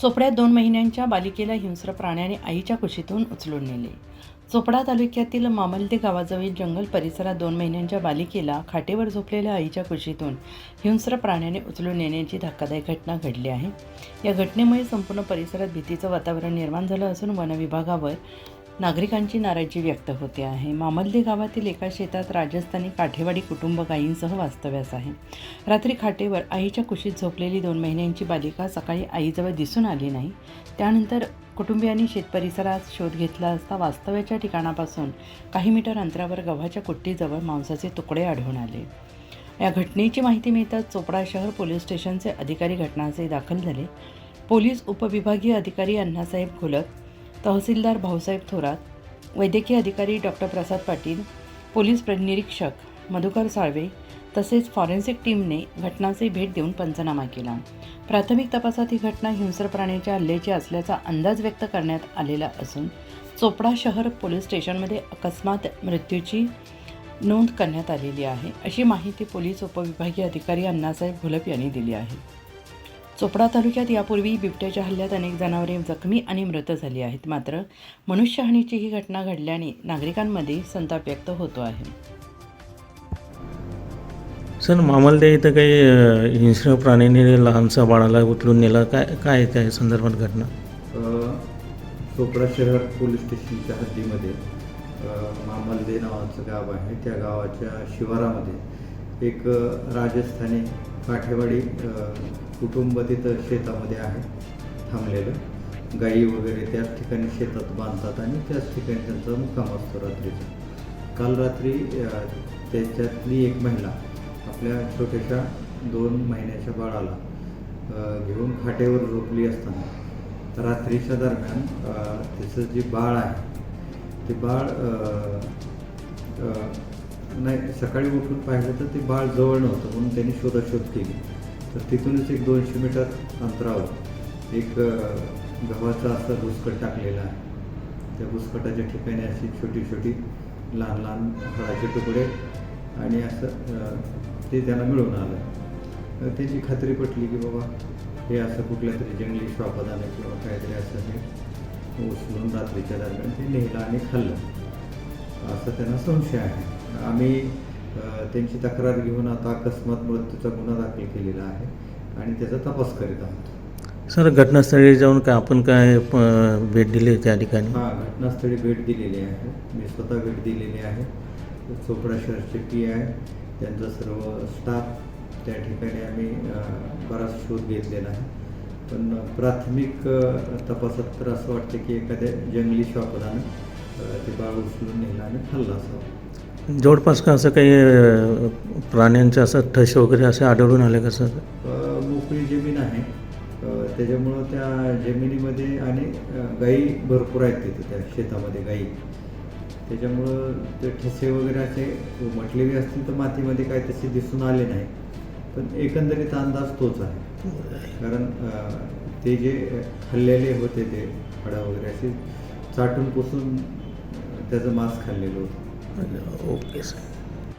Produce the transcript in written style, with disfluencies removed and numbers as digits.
चोपड्यात 2 महिन्यांच्या बालिकेला हिंस्र प्राण्याने आईच्या कुशीतून उचलून नेले. चोपडा तालुक्यातील मामलदे गावाजवळील जंगल परिसरात 2 महिन्यांच्या बालिकेला खाटेवर झोपलेल्या आईच्या कुशीतून हिंस्र प्राण्याने उचलून नेण्याची धक्कादायक घटना घडली आहे. या घटनेमुळे संपूर्ण परिसरात भीतीचं वातावरण निर्माण झालं असून वनविभागावर नागरिकांची नाराजी व्यक्त होते आहे. मामलदे गावातील एका शेतात राजस्थानी काठेवाडी कुटुंब गायींसह वास्तव्यास आहे. रात्री खाटेवर आईच्या कुशीत झोपलेली 2 महिन्यांची बालिका सकाळी आईजवळ दिसून आली नाही. त्यानंतर कुटुंबियांनी शेत परिसरात शोध घेतला असता वास्तव्याच्या ठिकाणापासून काही मीटर अंतरावर गव्हाच्या कुट्टीजवळ मांसाचे तुकडे आढळून आले. या घटनेची माहिती मिळताच चोपडा शहर पोलीस स्टेशनचे अधिकारी घटनास्थळी दाखल झाले. पोलीस उपविभागीय अधिकारी अण्णासाहेब घोलप, तहसीलदार भाऊसाहेब थोरात, वैद्यकीय अधिकारी डॉक्टर प्रसाद पाटील, पोलीस निरीक्षक मधुकर साळवे तसेच फॉरेन्सिक टीमने घटनास्थळी भेट देऊन पंचनामा केला. प्राथमिक तपासात ही घटना हिंस्र प्राण्याच्या हल्ल्याची असल्याचा अंदाज व्यक्त करण्यात आलेला असून चोपडा शहर पोलीस स्टेशनमध्ये अकस्मात मृत्यूची नोंद करण्यात आलेली आहे, अशी माहिती पोलीस उपविभागीय अधिकारी अण्णासाहेब घोलप यांनी दिली आहे. चोपडा तालुक्यात यापूर्वी बिबट्याच्या हल्ल्यात अनेक जनावरे जखमी आणि मृत झाली आहेत. मात्र मनुष्यहानीची ही घटना घडल्याने नागरिकांमध्ये संताप व्यक्त होतो आहे. सर, मामलदे इथं काही हिंस्र प्राणीने लहानसा बाळाला उचलून नेला, काय त्या संदर्भात घटना? चोपडा शहर पोलीस स्टेशनच्या हद्दीमध्ये मामलदे नावाचं गाव आहे. त्या गावाच्या शिवारामध्ये एक राजस्थानी काठेवाडी कुटुंब तिथं शेतामध्ये आहे थांबलेलं. गाई वगैरे त्याच ठिकाणी शेतात बांधतात आणि त्याच ठिकाणी त्यांचा मुक्काम असतो रात्रीचा. काल रात्री त्याच्यातली एक महिला आपल्या छोट्याशा 2 महिन्याच्या बाळाला घेऊन खाटेवर झोपली असताना रात्रीच्या दरम्यान तिचं जे बाळ आहे ते बाळ नाही, सकाळी उठून पाहिलं तर ते बाळ जवळ नव्हतं म्हणून त्यांनी शोधाशोध केली. तर तिथूनच एक 200 मीटर अंतरावर एक गव्हाचा असं भुसकट टाकलेला आहे. त्या भुसकटाच्या ठिकाणी अशी छोटी छोटी लहान लहान फळाचे तुकडे आणि असं ते त्यांना मिळून आलं. त्याची खात्री पटली की बाबा हे असं कुठल्या तरी जंगली श्वापदाने किंवा काहीतरी असं हे उचलून रात्रीच्या दरम्यान ते नेलं आणि खाल्लं, असं त्यांना संशय आहे. आम्ही त्यांची तक्रार घेऊन आता अकस्मात मृत्यूचा गुन्हा दाखल केलेला आहे आणि त्याचा तपास करीत आहोत. सर, घटनास्थळी जाऊन आपण काय भेट दिली त्या ठिकाणी? हां, घटनास्थळी भेट दिलेली आहे. मी स्वतः भेट दिलेली आहे. चोपडा शहरचे PI त्यांचा सर्व स्टाफ त्या ठिकाणी आम्ही बराच शोध घेतलेला आहे. पण प्राथमिक तपासात तर असं वाटतं की एखाद्या जंगली श्वापदानं ते बाळ उचलून नेलं आणि खाल्लं असावं. जवळपास का असं काही प्राण्यांचं असं ठस वगैरे असे आढळून आले का सर? मोकळी जमीन आहे, त्याच्यामुळं त्या जमिनीमध्ये आणि गाई भरपूर आहेत तिथं त्या शेतामध्ये गाई. त्याच्यामुळं ते ठसे वगैरे असे उमटलेले असतील तर मातीमध्ये काय तसे दिसून आले नाही. पण एकंदरीत अंदाज तोच आहे, कारण ते जे खाल्लेले होते ते फळं वगैरे असे चाटून पुसून त्याचं मांस खाल्लेलं होतं. Okay sir.